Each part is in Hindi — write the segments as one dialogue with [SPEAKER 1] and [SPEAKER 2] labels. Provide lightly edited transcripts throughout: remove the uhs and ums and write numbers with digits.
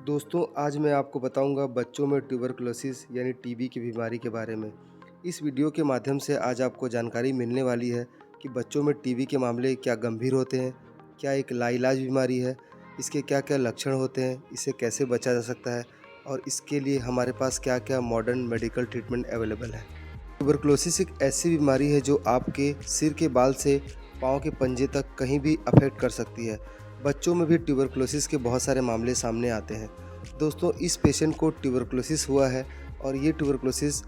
[SPEAKER 1] दोस्तों, आज मैं आपको बताऊंगा बच्चों में ट्यूबरकुलोसिस यानी टीबी की बीमारी के बारे में। इस वीडियो के माध्यम से आज आपको जानकारी मिलने वाली है कि बच्चों में टीबी के मामले क्या गंभीर होते हैं, क्या एक लाइलाज बीमारी है, इसके क्या-क्या लक्षण होते हैं, इसे कैसे बचा जा सकता है और इसके लिए हमारे पास क्या-क्या मॉडर्न मेडिकल ट्रीटमेंट अवेलेबल है। ट्यूबरकुलोसिस एक ऐसी बीमारी है जो आपके सिर के बाल से पाँव के पंजे तक कहीं भी अफेक्ट कर सकती है। बच्चों में भी ट्यूबरकुलोसिस के बहुत सारे मामले सामने आते हैं। दोस्तों, इस पेशेंट को ट्यूबरकुलोसिस हुआ है और ये ट्यूबरकुलोसिस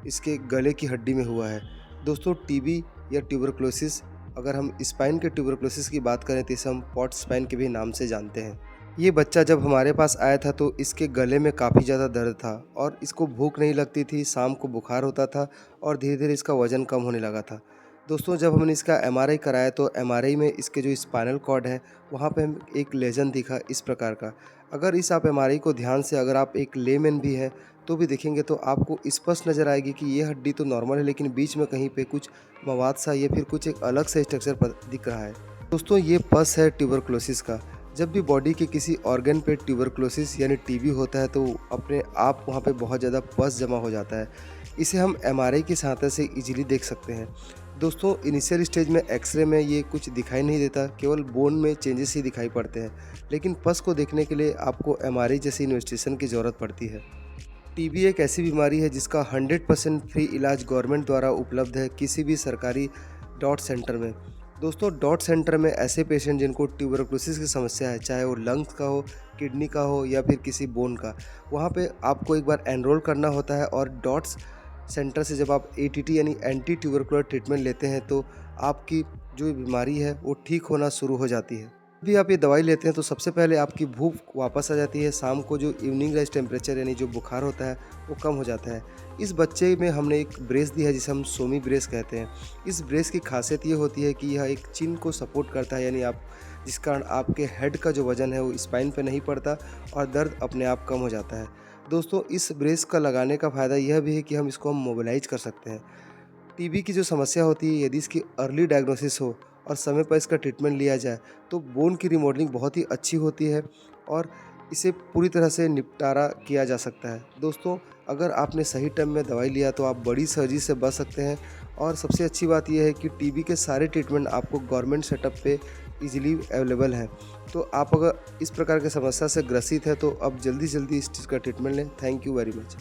[SPEAKER 1] इसके गले की हड्डी में हुआ है। दोस्तों, टीबी या ट्यूबरकुलोसिस, अगर हम स्पाइन के ट्यूबरकुलोसिस की बात करें तो इसे हम पॉट स्पाइन के भी नाम से जानते हैं। ये बच्चा जब हमारे पास आया था तो इसके गले में काफ़ी ज़्यादा दर्द था और इसको भूख नहीं लगती थी, शाम को बुखार होता था और धीरे-धीरे इसका वज़न कम होने लगा था। दोस्तों, जब हमने इसका एमआरआई कराया तो एमआरआई में इसके जो स्पाइनल कॉर्ड है, वहाँ पे हमें एक लेज़न दिखा इस प्रकार का। अगर इस आप एमआरआई को ध्यान से, अगर आप एक लेमैन भी हैं, तो भी देखेंगे तो आपको स्पष्ट नज़र आएगी कि ये हड्डी तो नॉर्मल है, लेकिन बीच में कहीं पे कुछ मवाद सा या फिर कुछ एक अलग सा स्ट्रक्चर दिख रहा है। दोस्तों, ये पस है ट्यूबरकुलोसिस का। जब भी बॉडी के किसी ऑर्गन पे ट्यूबरकुलोसिस यानी टीबी होता है तो अपने आप वहाँ पे बहुत ज़्यादा पस जमा हो जाता है। इसे हम एमआरआई की सहायता से इजीली देख सकते हैं। दोस्तों, इनिशियल स्टेज में एक्सरे में ये कुछ दिखाई नहीं देता, केवल बोन में चेंजेस ही दिखाई पड़ते हैं, लेकिन पस को देखने के लिए आपको एमआरआई जैसी इन्वेस्टिगेशन की ज़रूरत पड़ती है। टीबी एक ऐसी बीमारी है जिसका 100% फ्री इलाज गवर्नमेंट द्वारा उपलब्ध है किसी भी सरकारी डॉट सेंटर में। दोस्तों, डॉट सेंटर में ऐसे पेशेंट जिनको ट्यूबरकुलोसिस की समस्या है, चाहे वो लंग्स का हो, किडनी का हो या फिर किसी बोन का, वहाँ पे आपको एक बार एनरोल करना होता है और डॉट्स सेंटर से जब आप एटीटी यानी एंटी ट्यूबरकुलर ट्रीटमेंट लेते हैं तो आपकी जो बीमारी है वो ठीक होना शुरू हो जाती है। भी आप ये दवाई लेते हैं तो सबसे पहले आपकी भूख वापस आ जाती है, शाम को जो इवनिंग राइज टेम्परेचर यानी जो बुखार होता है वो कम हो जाता है। इस बच्चे में हमने एक ब्रेस दी है जिसे हम सोमी ब्रेस कहते हैं। इस ब्रेस की खासियत ये होती है कि यह एक चिन को सपोर्ट करता है, यानी आप जिस कारण आपके हेड का जो वजन है वो स्पाइन पे नहीं पड़ता और दर्द अपने आप कम हो जाता है। दोस्तों, इस ब्रेस का लगाने का फ़ायदा यह भी है कि हम इसको मोबिलाइज कर सकते हैं। टीबी की जो समस्या होती है, यदि इसकी अर्ली डायग्नोसिस हो और समय पर इसका ट्रीटमेंट लिया जाए तो बोन की रिमॉडलिंग बहुत ही अच्छी होती है और इसे पूरी तरह से निपटारा किया जा सकता है। दोस्तों, अगर आपने सही टाइम में दवाई लिया तो आप बड़ी सर्जरी से बच सकते हैं और सबसे अच्छी बात यह है कि टीबी के सारे ट्रीटमेंट आपको गवर्नमेंट सेटअप पे इजीली अवेलेबल हैं। तो आप अगर इस प्रकार की समस्या से ग्रसित है तो अब जल्दी जल्दी इस चीज़ का ट्रीटमेंट लें। Thank you very much.